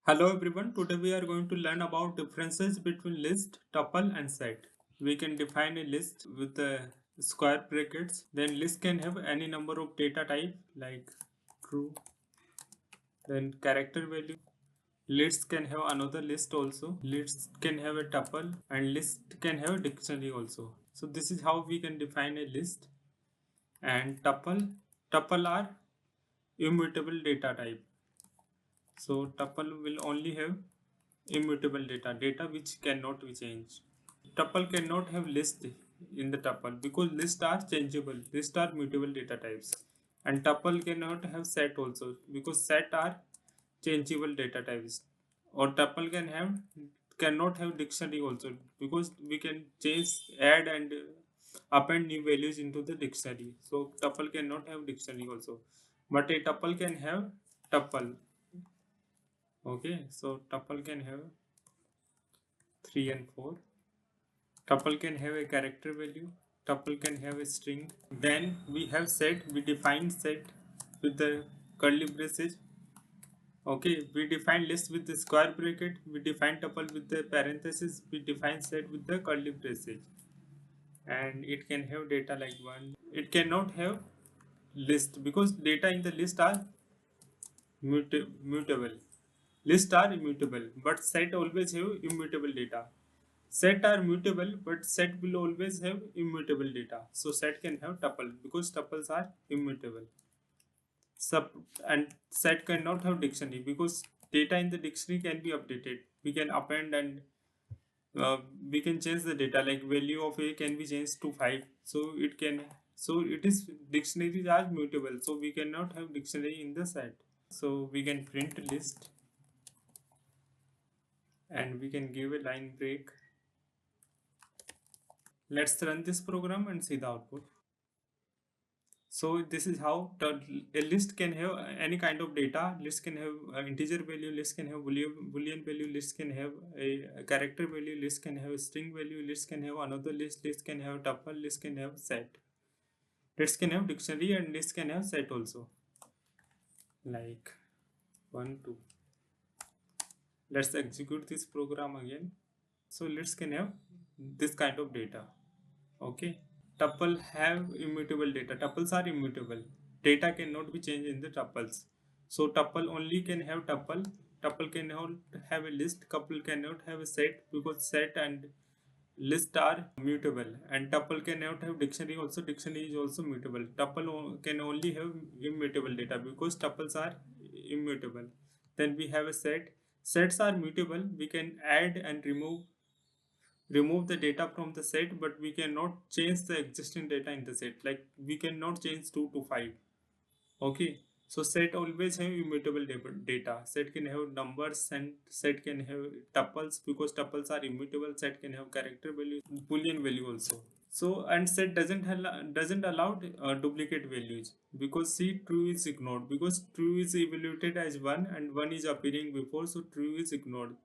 Hello everyone, today we are going to learn about differences between list, tuple and set. We can define a list with the square brackets. Then list can have any number of data type like true, then character value. List can have another list also. List can have a tuple and list can have a dictionary also. So this is how we can define a list. And tuple are immutable data type. So tuple will only have immutable data which cannot be changed. Tuple cannot have list in the tuple because lists are changeable, lists are mutable data types. And tuple cannot have set also because set are changeable data types. Or tuple cannot have dictionary also because we can change, add and append new values into the dictionary. So tuple cannot have dictionary also. But a tuple can have tuple. Okay, so tuple can have 3 and 4. Tuple can have a character value. Tuple can have a string. Then we have set. We define set with the curly braces. Okay, we define list with the square bracket. We define tuple with the parenthesis. We define set with the curly braces. And it can have data like one. It cannot have list because data in the list are mutable. Lists are immutable, but set always have immutable data. Set are mutable, but set will always have immutable data. So set can have tuple because tuples are immutable. Sub and set cannot have dictionary because data in the dictionary can be updated. We can append and we can change the data. Like value of a can be changed to 5. So it can. So it is dictionaries are mutable. So we cannot have dictionary in the set. So we can print list and we can give a line break. Let's run this program and see the output. So this is how a list can have any kind of data. List can have integer value, list can have boolean value, list can have a character value, list can have a string value, list can have another list can have tuple, list can have set. List can have dictionary and list can have set also. Like 1, 2. Let's execute this program again. So list can have this kind of data. Okay. Tuple have immutable data. Tuples are immutable. Data cannot be changed in the tuples. So tuple only can have tuple. Tuple cannot have a list. Tuple cannot have a set because set and list are mutable. And tuple cannot have dictionary also. Dictionary is also mutable. Tuple can only have immutable data because tuples are immutable. Then we have a set. Sets are mutable. We can add and remove the data from the set, but we cannot change the existing data in the set. Like we cannot change 2 to 5. Okay, so set always have immutable data. Set can have numbers and set can have tuples because tuples are immutable. Set can have character value, boolean value also. So and set doesn't allow duplicate values because see true is ignored because true is evaluated as 1 and 1 is appearing before, so true is ignored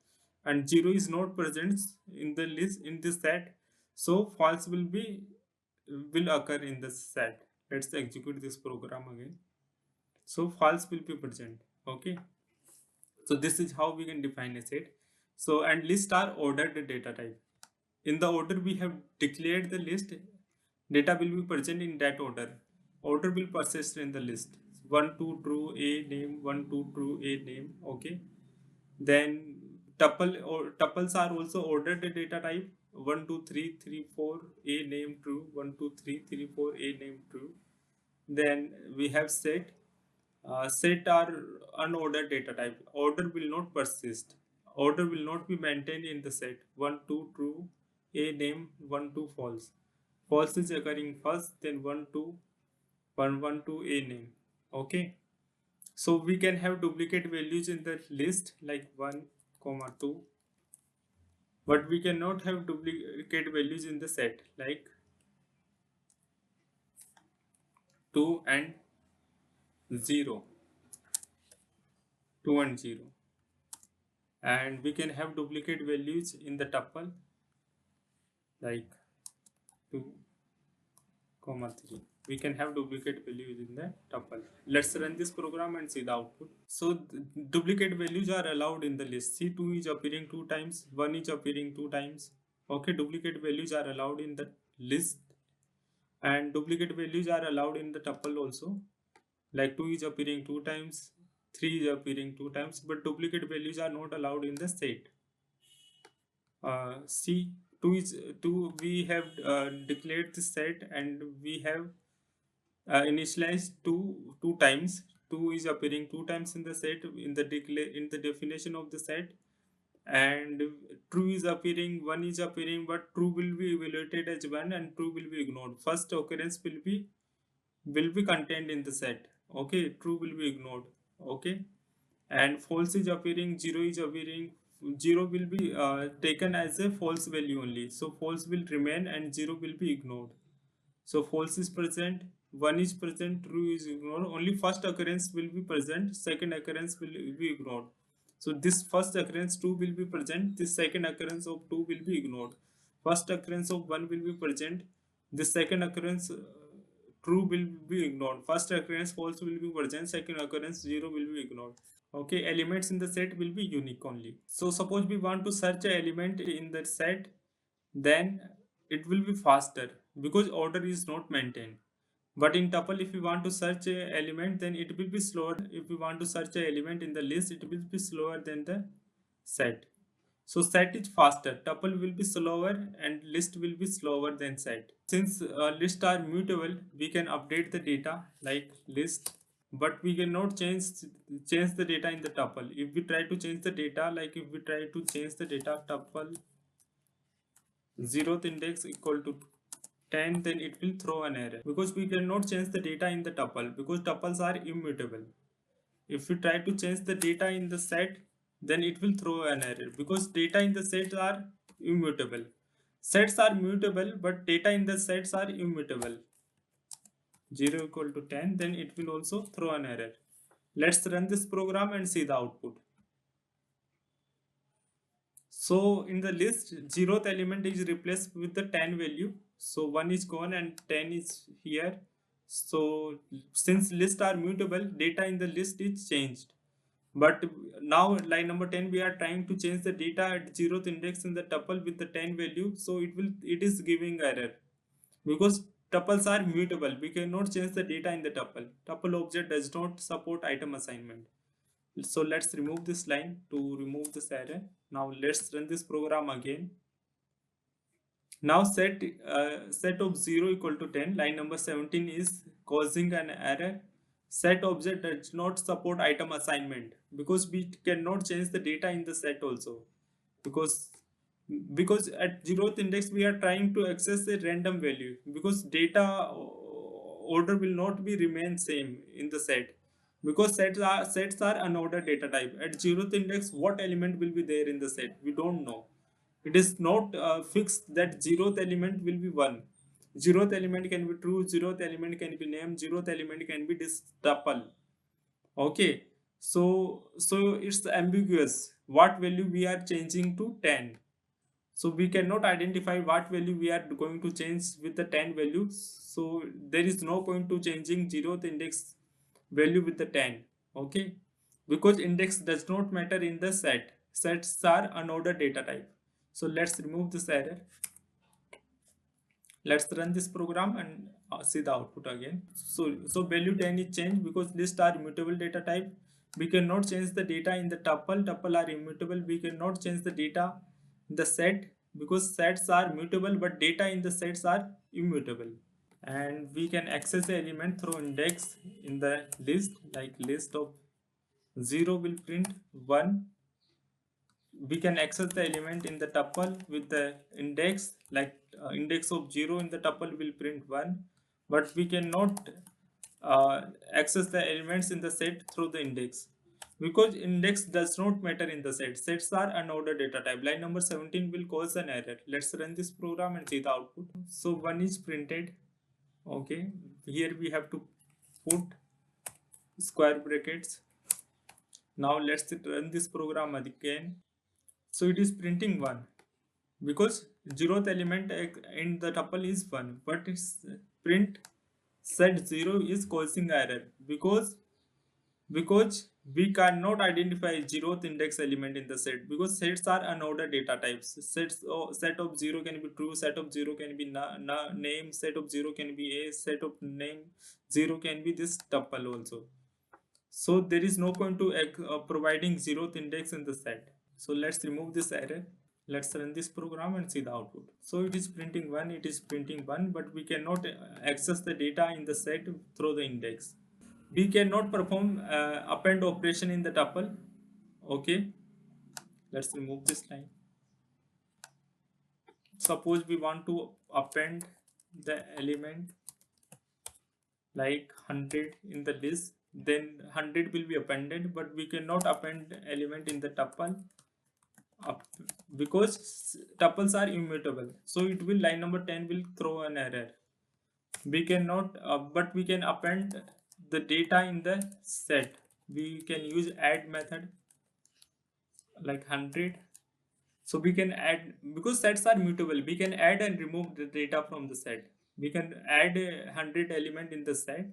and 0 is not present in the list in this set, so false will occur in the set. Let's execute this program again. So false will be present. Okay, so this is how we can define a set. So and list are ordered data type. In the order we have declared the list, data will be present in that order. Order will persist in the list. 1 2 true a name, 1 2 true a name. Okay, then tuples are also ordered data type. 1 2 3 3 4 a name true, 1 2 3 3 4 a name true. Then we have set. Set are unordered data type. Order will not persist. Order will not be maintained in the set. 1 2 true a name, 1 2 false. False is occurring first, then 1 2 1 1 2 a name. Okay, so we can have duplicate values in the list like 1 comma 2, but we cannot have duplicate values in the set like 2 and 0, 2 and 0. And we can have duplicate values in the tuple like 2 comma 3. we can have duplicate values in the tuple. Let's run this program and see the output. So duplicate values are allowed in the list. See, 2 is appearing 2 times, 1 is appearing 2 times. Okay, duplicate values are allowed in the list, and duplicate values are allowed in the tuple also. Like 2 is appearing 2 times, 3 is appearing 2 times, but duplicate values are not allowed in the set. See, 2 is 2, we have declared the set, and we have initialized 2 times. 2 is appearing 2 times in the set, in the declare, in the definition of the set, and true is appearing, 1 is appearing, but true will be evaluated as 1 and true will be ignored. First occurrence will be contained in the set. Okay, true will be ignored. Okay, and false is appearing, 0 is appearing. 0 will be taken as a false value only, so false will remain and 0 will be ignored. So false is present, 1 is present, true is ignored. Only first occurrence will be present, second occurrence will be ignored. So this first occurrence 2 will be present, this second occurrence of 2 will be ignored. First occurrence of 1 will be present, the second occurrence true will be ignored. First occurrence false will be present, second occurrence 0 will be ignored. Okay, elements in the set will be unique only. So suppose we want to search an element in the set, then it will be faster because order is not maintained. But in tuple, if you want to search a element, then it will be slower. If you want to search a element in the list, it will be slower than the set. So set is faster, tuple will be slower, and list will be slower than set. Since lists are mutable, we can update the data like list, but we cannot change the data in the tuple. If we try to change the data, like if we try to change the data tuple 0th index equal to 10, then it will throw an error because we cannot change the data in the tuple because tuples are immutable. If we try to change the data in the set, then it will throw an error because data in the set are immutable. Sets are mutable, but data in the sets are immutable. 0 equal to 10, then it will also throw an error. Let's run this program and see the output. So in the list, 0th element is replaced with the 10 value. So 1 is gone and 10 is here. So since lists are mutable, data in the list is changed. But now line number 10, we are trying to change the data at 0th index in the tuple with the 10 value. So it is giving error because tuples are mutable. We cannot change the data in the tuple. Tuple object does not support item assignment. So let's remove this line to remove this error. Now let's run this program again. Now set of 0 equal to 10, line number 17 is causing an error. Set object does not support item assignment because we cannot change the data in the set also, because at 0th index we are trying to access a random value because data order will not be remain same in the set because sets are unordered data type. At 0th index, what element will be there in the set, we don't know. It is not fixed that 0th element will be 1. 0th element can be true, 0th element can be name, 0th element can be this tuple. Okay, so it's ambiguous what value we are changing to 10. So we cannot identify what value we are going to change with the 10 value. So there is no point to changing 0th index value with the 10. Okay, because index does not matter in the set. Sets are unordered data type. So let's remove this error. Let's run this program and see the output again. So value 10 is changed because list are immutable data type. We cannot change the data in the tuple. Tuple are immutable. We cannot change the data in the set because sets are mutable, but data in the sets are immutable. And we can access the element through index in the list, like list of 0 will print 1. We can access the element in the tuple with the index, like index of 0 in the tuple will print 1, but we cannot access the elements in the set through the index because index does not matter in the set. Sets are unordered data type. Line number 17 will cause an error. Let's run this program and see the output. So 1 is printed. Okay, here we have to put square brackets. Now let's run this program again. So it is printing 1 because 0th element in the tuple is 1, but it's print set 0 is causing error because we cannot identify zeroth index element in the set, because sets are unordered data types. Set of 0 can be true, set of 0 can be name, set of 0 can be a, set of name 0 can be this tuple also. So there is no point to providing zeroth index in the set. So let's remove this error. Let's run this program and see the output. So it is printing 1, it is printing 1, but we cannot access the data in the set through the index. We cannot perform append operation in the tuple. Okay, let's remove this line. Suppose we want to append the element like 100 in the list, then 100 will be appended, but we cannot append element in the tuple up, because tuples are immutable. So it will, line number 10 will throw an error. We cannot but we can append the data in the set. We can use add method like 100. So we can add, because sets are mutable, we can add and remove the data from the set. We can add a 100 element in the set,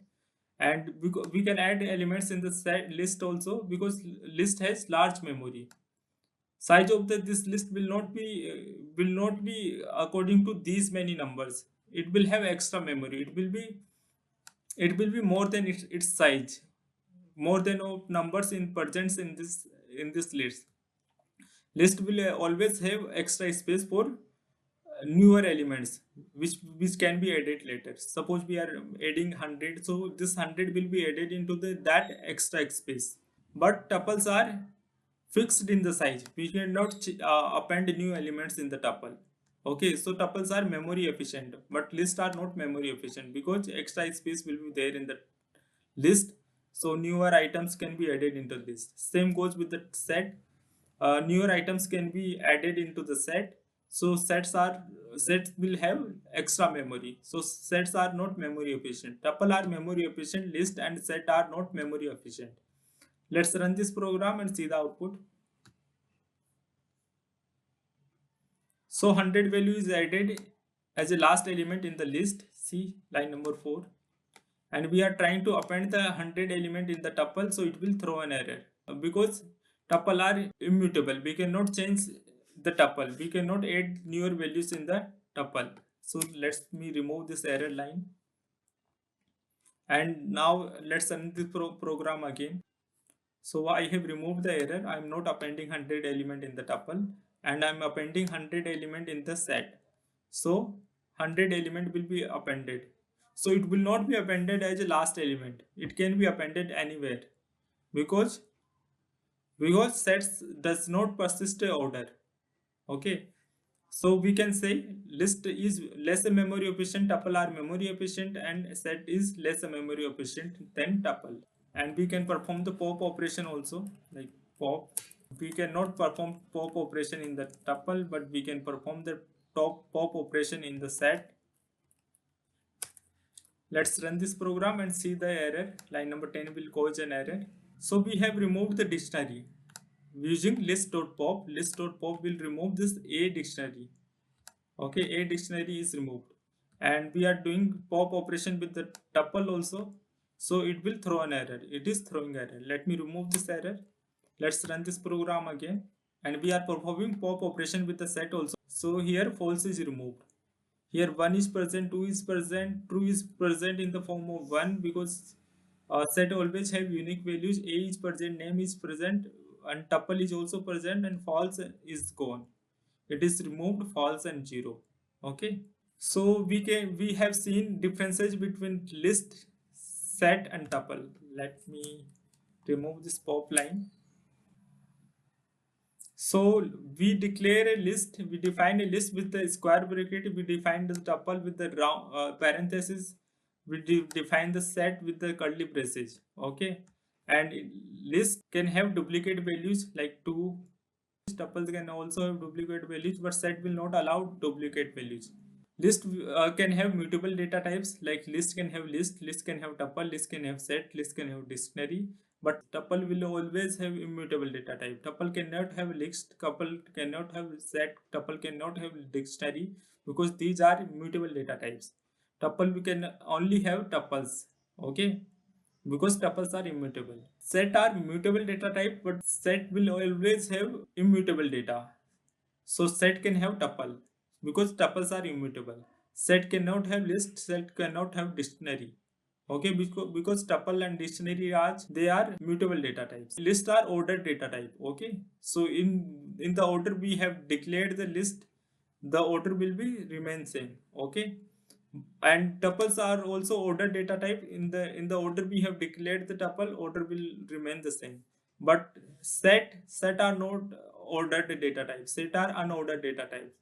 and we can add elements in the set list also, because list has large memory. Size of this list will not be according to these many numbers. It will have extra memory. It will be more than its size, more than of numbers in presents in this list will always have extra space for newer elements, which can be added later. Suppose we are adding 100, so this 100 will be added into the that extra space. But tuples are fixed in the size. We cannot append new elements in the tuple. Okay, so tuples are memory efficient, but lists are not memory efficient, because extra space will be there in the list. So newer items can be added into this. Same goes with the set. Newer items can be added into the set. So sets will have extra memory. So sets are not memory efficient. Tuple are memory efficient. List and set are not memory efficient. Let's run this program and see the output. So 100 value is added as a last element in the list. See line number 4. And we are trying to append the 100 element in the tuple, so it will throw an error, because tuple are immutable. We cannot change the tuple. We cannot add newer values in the tuple. So let me remove this error line. And now let's run this program again. So I have removed the error. I am not appending 100 element in the tuple, and I am appending 100 element in the set. So 100 element will be appended. So it will not be appended as a last element. It can be appended anywhere, because sets does not persist a order. Okay. So we can say list is less memory efficient, tuple are memory efficient, and set is less memory efficient than tuple. And we can perform the pop operation also, like pop. We cannot perform pop operation in the tuple, but we can perform the top pop operation in the set. Let's run this program and see the error. Line number 10 will cause an error. So we have removed the dictionary using list.pop. List.pop will remove this a dictionary. Okay, a dictionary is removed, and we are doing pop operation with the tuple also, so it will throw an error. It is throwing error. Let me remove this error. Let's run this program again, and we are performing pop operation with the set also. So here false is removed. Here 1 is present, 2 is present, true is present in the form of 1, because set always have unique values. A is present, name is present, and tuple is also present, and false is gone. It is removed, false and 0. Okay. So we have seen differences between list, set and tuple. Let me remove this pop line. So we declare a list, we define a list with the square bracket, we define the tuple with the round parenthesis, we define the set with the curly braces. Okay. And list can have duplicate values like 2. Tuples can also have duplicate values, but set will not allow duplicate values. List can have mutable data types, like list can have list can have tuple, list can have set, list can have dictionary, but tuple will always have immutable data type. Tuple cannot have list, tuple cannot have set, tuple cannot have dictionary, because these are mutable data types. Tuple we can only have tuples. Okay, because tuples are immutable. Set are mutable data type, but set will always have immutable data. So set can have tuple because tuples are immutable. Set cannot have list, set cannot have dictionary. Okay, because tuple and dictionary are they are mutable data types. List are ordered data type. Okay, so in the order we have declared the list, the order will be remain same. Okay, and tuples are also ordered data type. In the order we have declared the tuple, order will remain the same. But set are not ordered data types. Set are unordered data types.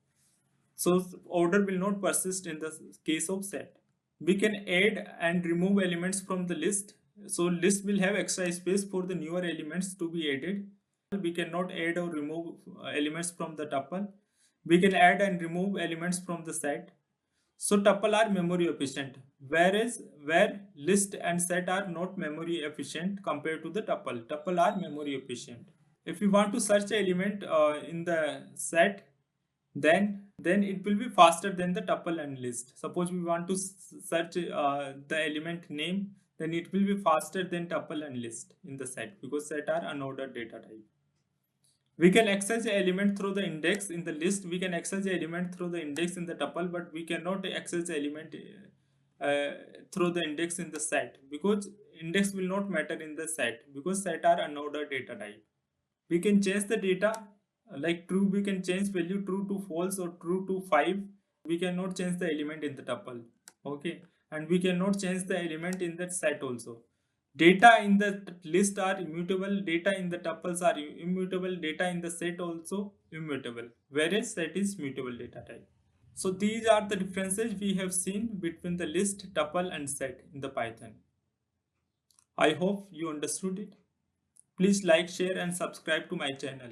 So order will not persist in the case of set. We can add and remove elements from the list. So list will have extra space for the newer elements to be added. We cannot add or remove elements from the tuple. We can add and remove elements from the set. So tuple are memory efficient, whereas where list and set are not memory efficient compared to the tuple. Tuple are memory efficient. If we want to search an element in the set, then it will be faster than the tuple and list. Suppose we want to search the element name, then it will be faster than tuple and list in the set because set are unordered data type. We can access the element through the index in the list. We can access the element through the index in the tuple, but we cannot access the element uh, through the index in the set because index will not matter in the set because set are unordered data type. We can change the data like true. We can change value true to false or true to 5. We cannot change the element in the tuple. Okay, and we cannot change the element in that set also. Data in the list are immutable, data in the tuples are immutable, data in the set also immutable, whereas set is mutable data type. So these are the differences we have seen between the list, tuple and set in the Python. I hope you understood it. Please like, share and subscribe to my channel.